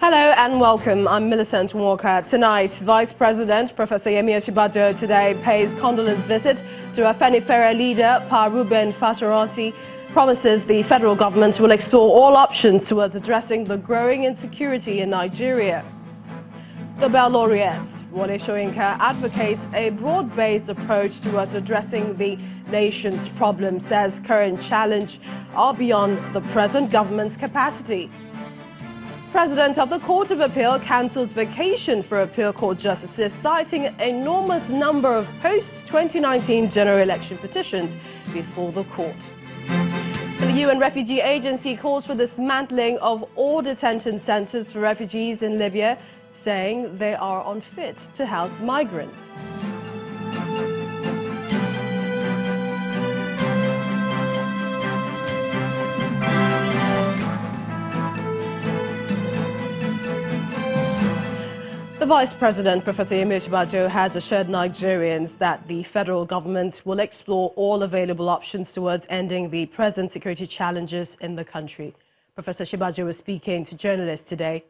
Hello and welcome. I'm Millicent Walker. Tonight, Vice President Professor Yemi Osinbajo today pays condolence visit to Afenifere leader Pa Ruben Fashoranti, promises the federal government will explore all options towards addressing the growing insecurity in Nigeria. The Nobel laureate Wole Soyinka advocates a broad-based approach towards addressing the nation's problems, says current challenges are beyond the present government's capacity. President of the Court of Appeal cancels vacation for appeal court justices, citing an enormous number of post-2019 general election petitions before the court. The UN Refugee Agency calls for dismantling of all detention centers for refugees in Libya, saying they are unfit to house migrants. The Vice President, Professor Yemi Osinbajo, has assured Nigerians that the federal government will explore all available options towards ending the present security challenges in the country. Professor Osinbajo was speaking to journalists today,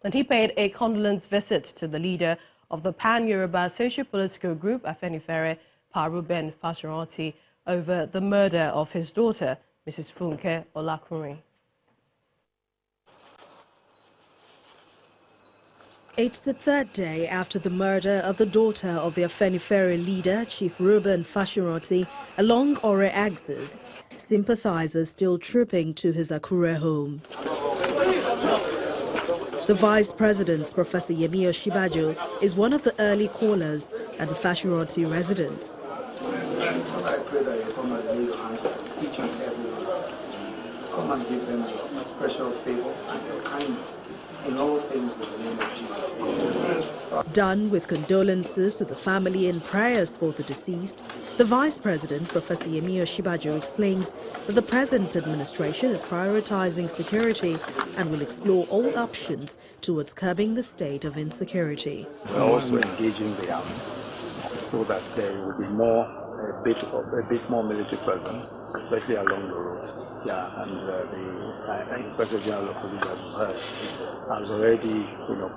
and he paid a condolence visit to the leader of the pan-Yoruba socio-political group, Afenifere, Pa Ruben Fashoranti, over the murder of his daughter, Mrs. Funke Olakunrin. It's the third day after the murder of the daughter of the Afenifere leader, Chief Ruben Fashoranti, along Ore axis. Sympathizers still trooping to his Akure home. The Vice President, Professor Yemi Osinbajo, is one of the early callers at the Fashoranti residence. I pray that you come and lay your hands on each and every one. Come and give them your special favor and your kindness in all things in the name of Jesus. Done with condolences to the family and prayers for the deceased, the Vice President, Professor Yemi Osinbajo, explains that the present administration is prioritizing security and will explore all options towards curbing the state of insecurity. We're also engaging the army so that there will be a bit more military presence, especially along the roads. Yeah, and the Inspector General of Police, as you heard, has already,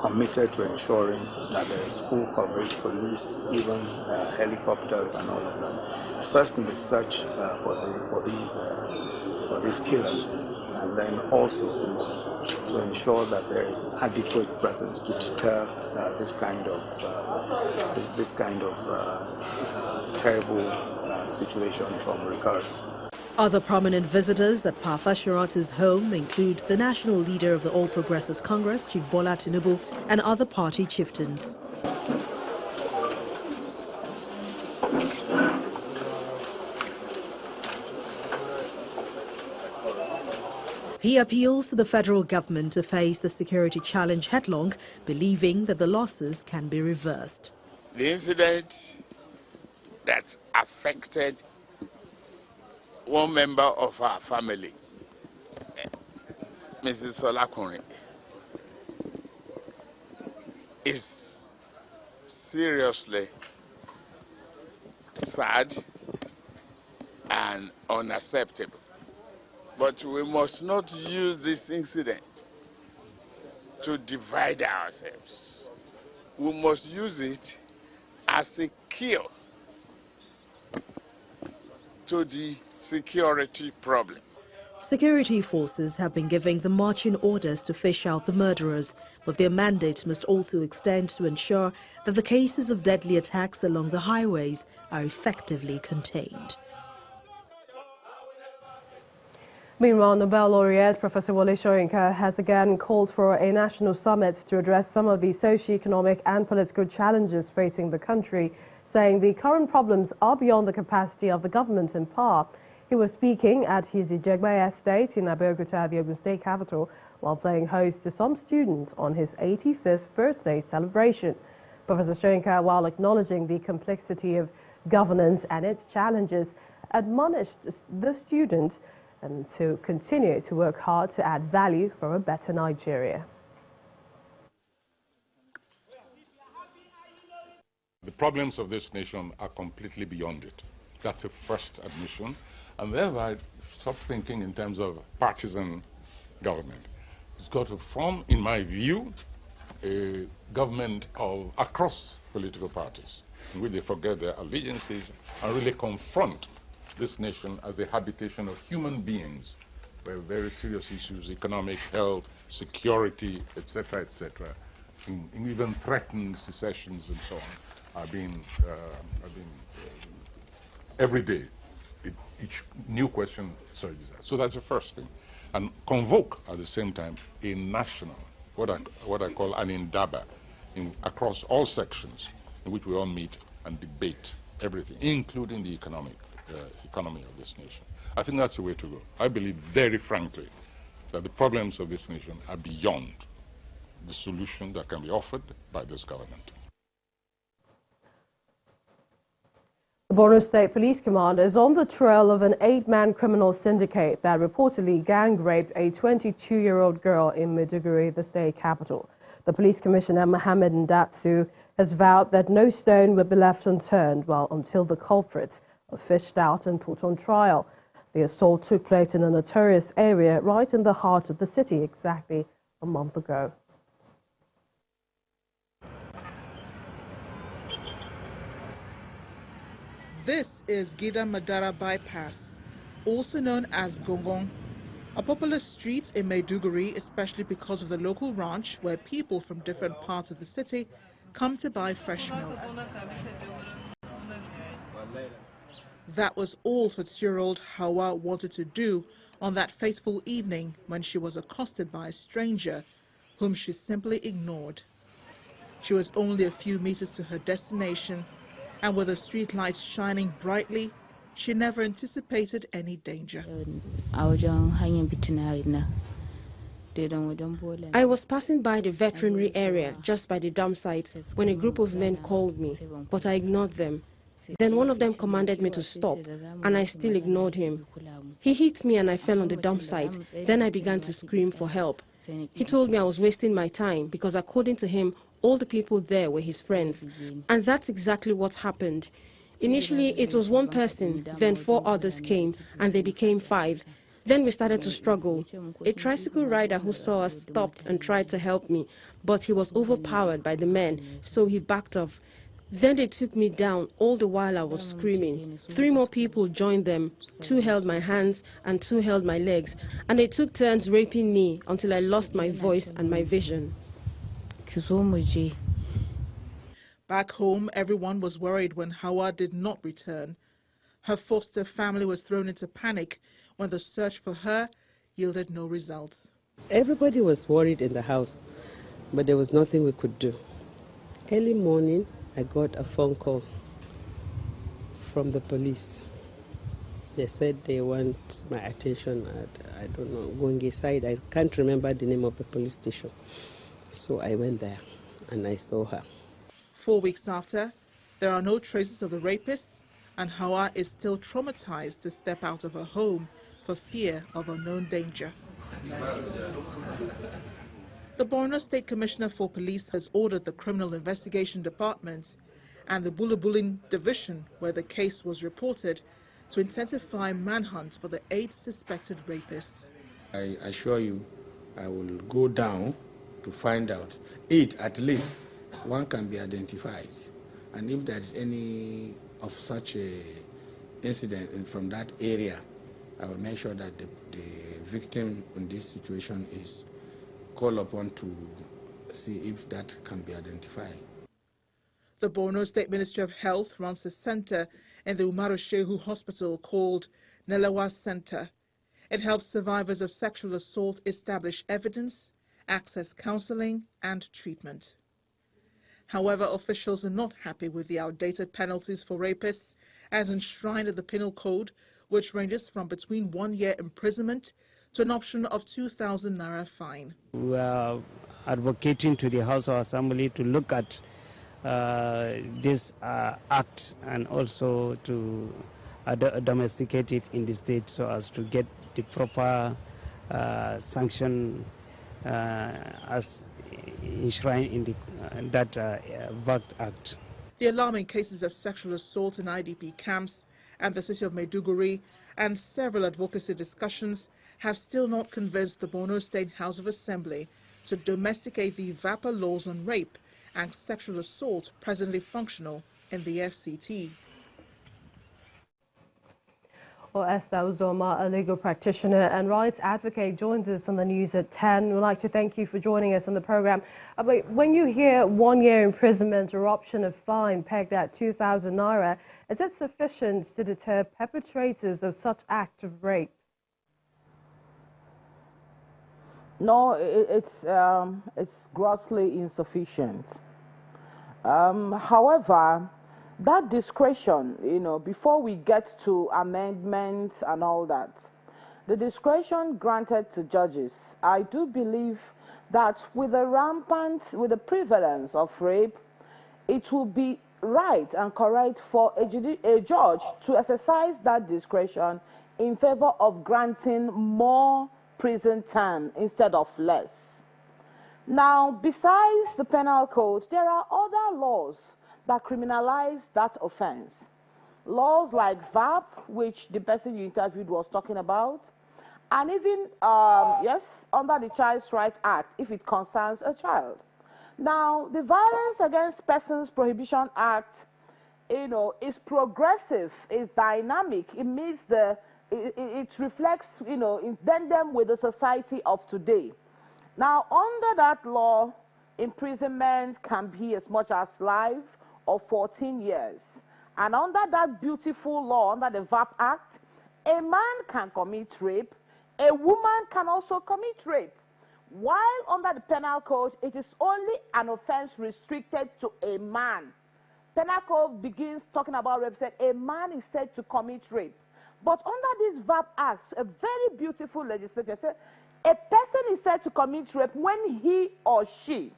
committed to ensuring that there is full coverage, police, even helicopters, and all of them. First in the search for these killers, and then also to ensure that there is adequate presence to deter this kind of terrible situation from recurring. Other prominent visitors at Pa Fashoranti's home include the national leader of the All Progressives Congress, Chief Bola Tinubu, and other party chieftains. He appeals to the federal government to face the security challenge headlong, believing that the losses can be reversed. The incident that affected one member of our family, Mrs. Olakunrin, is seriously sad and unacceptable. But we must not use this incident to divide ourselves. We must use it as a cure to the security problem. Security forces have been giving the marching orders to fish out the murderers, but their mandate must also extend to ensure that the cases of deadly attacks along the highways are effectively contained. Meanwhile, Nobel laureate Professor Wole Soyinka has again called for a national summit to address some of the socio-economic and political challenges facing the country, saying the current problems are beyond the capacity of the government in power. He was speaking at his Ijegbe estate in Abeokuta, the Ogun State capital, while playing host to some students on his 85th birthday celebration. Professor Soyinka, while acknowledging the complexity of governance and its challenges, admonished the students to continue to work hard to add value for a better Nigeria. The problems of this nation are completely beyond it. That's a first admission. And thereby, stop thinking in terms of partisan government. It's got to form, in my view, a government of across political parties, in which they forget their allegiances and really confront this nation as a habitation of human beings, where very serious issues, economic, health, security, etc., and even threatened secessions and so on, are being every day. Each new question surges that. So that's the first thing. And convoke, at the same time, a national, what I call an indaba, across all sections, in which we all meet and debate everything, including the economy of this nation. I think that's the way to go. I believe very frankly that the problems of this nation are beyond the solution that can be offered by this government. The Borno State Police Command is on the trail of an 8-man criminal syndicate that reportedly gang-raped a 22-year-old girl in Maiduguri, the state capital. The police commissioner, Mohammed Ndatsu, has vowed that no stone will be left unturned until the culprits are fished out and put on trial. The assault took place in a notorious area right in the heart of the city exactly a month ago. This is Gida Madara Bypass, also known as Gongong, a popular street in Maiduguri, especially because of the local ranch where people from different parts of the city come to buy fresh milk. That was all 20-year-old Hawa wanted to do on that fateful evening when she was accosted by a stranger whom she simply ignored. She was only a few meters to her destination, and with the street lights shining brightly, she never anticipated any danger. I was passing by the veterinary area just by the dump site when a group of men called me, but I ignored them. Then one of them commanded me to stop, and I still ignored him. He hit me and I fell on the dump site. Then I began to scream for help. He told me I was wasting my time because according to him, all the people there were his friends. And that's exactly what happened. Initially, it was one person, then 4 others came, and they became 5. Then we started to struggle. A tricycle rider who saw us stopped and tried to help me, but he was overpowered by the men, so he backed off. Then they took me down all the while I was screaming. 3 more people joined them. 2 held my hands and 2 held my legs, and they took turns raping me until I lost my voice and my vision. Back home, everyone was worried when Hawa did not return. Her foster family was thrown into panic when the search for her yielded no results. Everybody was worried in the house, but there was nothing we could do. Early morning, I got a phone call from the police. They said they want my attention at, I don't know, Gonge side. I can't remember the name of the police station. So I went there and I saw her. 4 weeks after, there are no traces of the rapists, and Hawa is still traumatized to step out of her home for fear of unknown danger. The Borno State Commissioner for Police has ordered the Criminal Investigation Department and the Bulabulin Division, where the case was reported, to intensify manhunt for the 8 suspected rapists. I assure you, I will go down to find out 8 at least. One can be identified, and if there is any of such a incident from that area, I will make sure that the victim in this situation is called upon to see if that can be identified. The Borno State Ministry of Health runs a center in the Umaru Shehu Hospital called Nelawa Center. It helps survivors of sexual assault establish evidence, access counseling and treatment. However, officials are not happy with the outdated penalties for rapists as enshrined in the Penal Code, which ranges from between 1 year imprisonment to an option of 2,000 naira fine. We are advocating to the House of Assembly to look at this act and also to domesticate it in the state so as to get the proper sanction as enshrined in that VACT Act. The alarming cases of sexual assault in IDP camps and the city of Maiduguri and several advocacy discussions have still not convinced the Borno State House of Assembly to domesticate the VAPA laws on rape and sexual assault presently functional in the FCT. Well, Esther Uzoma, a legal practitioner and rights advocate, joins us on the news at 10. We'd like to thank you for joining us on the program. But when you hear 1 year imprisonment or option of fine pegged at 2,000 naira, is it sufficient to deter perpetrators of such acts of rape? No, it's grossly insufficient. However, that discretion, before we get to amendments and all that, the discretion granted to judges, I do believe that with the prevalence of rape, it will be right and correct for a judge to exercise that discretion in favor of granting more prison time instead of less. Now, besides the penal code, there are other laws that criminalize that offense. Laws like VAP, which the person you interviewed was talking about, and even, yes, under the Child's Rights Act, if it concerns a child. Now, the Violence Against Persons Prohibition Act, is progressive, is dynamic. It meets it reflects, in tandem with the society of today. Now, under that law, imprisonment can be as much as life or 14 years. And under that beautiful law, under the VAP Act, a man can commit rape, a woman can also commit rape. While under the penal code, it is only an offense restricted to a man. Penal code begins talking about rape, said a man is said to commit rape. But under this VAP Act, a very beautiful legislature said a person is said to commit rape when he or she,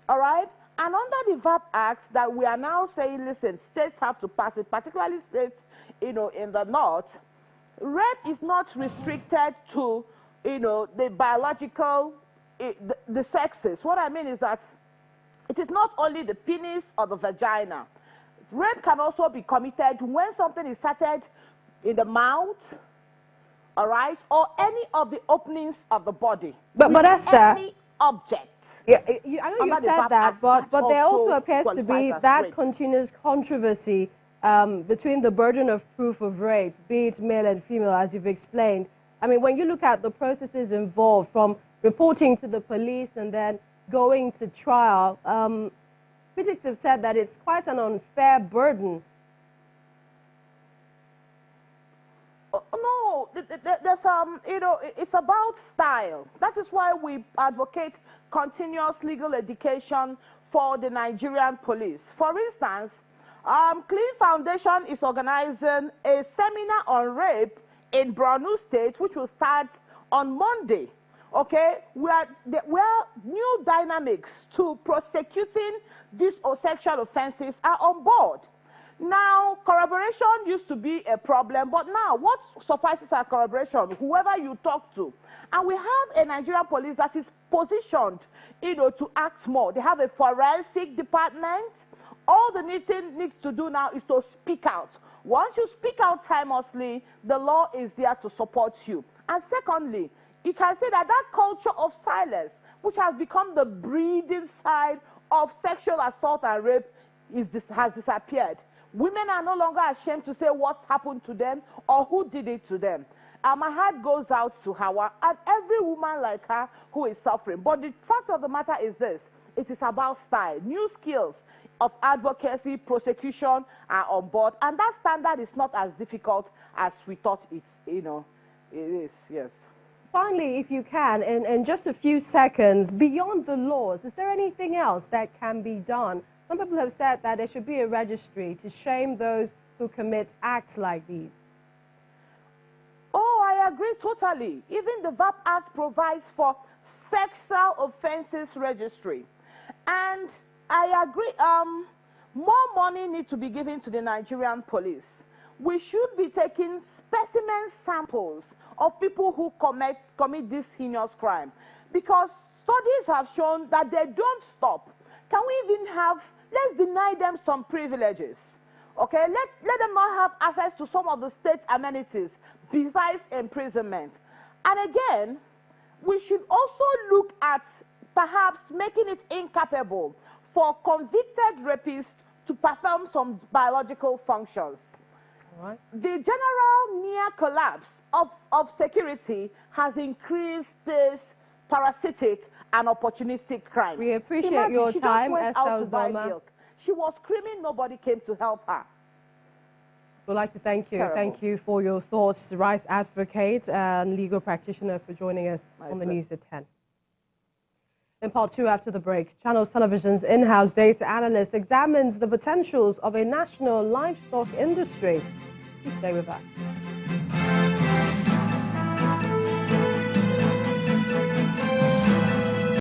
all right? And under the VAP Act that we are now saying, listen, states have to pass it, particularly states, in the north, rape is not restricted to, the biological, the sexes. What I mean is that it is not only the penis or the vagina. Rape can also be committed when something is started in the mouth, all right, or any of the openings of the body. But Esther, any object. Yeah, I know you said that, but there also appears to be that continuous controversy between the burden of proof of rape, be it male and female, as you've explained. I mean, when you look at the processes involved, from reporting to the police and then going to trial, critics have said that it's quite an unfair burden. No, there's it's about style. That is why we advocate continuous legal education for the Nigerian police. For instance, Clean Foundation is organizing a seminar on rape in Borno State, which will start on Monday. Okay, where new dynamics to prosecuting these sexual offenses are on board. Now, corroboration used to be a problem, but now what suffices as corroboration? Whoever you talk to. And we have a Nigerian police that is positioned, to act more. They have a forensic department. All the thing needs to do now is to speak out. Once you speak out timelessly, the law is there to support you. And secondly, you can say that culture of silence, which has become the breeding side of sexual assault and rape, has disappeared. Women are no longer ashamed to say what's happened to them or who did it to them. My heart goes out to Hawa and every woman like her who is suffering. But the fact of the matter is this: it is about style. New skills of advocacy, prosecution are on board, and that standard is not as difficult as we thought it is. Yes. Finally, if you can, in just a few seconds, beyond the laws, is there anything else that can be done? Some people have said that there should be a registry to shame those who commit acts like these. Oh, I agree totally. Even the VAP Act provides for sexual offenses registry. And I agree, more money needs to be given to the Nigerian police. We should be taking specimen samples of people who commit this heinous crime, because studies have shown that they don't stop. Can we even let's deny them some privileges, okay? Let them not have access to some of the state's amenities besides imprisonment. And again, we should also look at perhaps making it incapable for convicted rapists to perform some biological functions. All right. The general near collapse of security has increased this parasitic and opportunistic crime. We appreciate your time, She just went out to buy Esther milk. She was screaming, nobody came to help her. We'd like to thank you. Terrible. Thank you for your thoughts, rights advocate and legal practitioner, for joining us on the news at 10. In part 2, after the break, Channels Television's in-house data analyst examines the potentials of a national livestock industry. Please stay with us.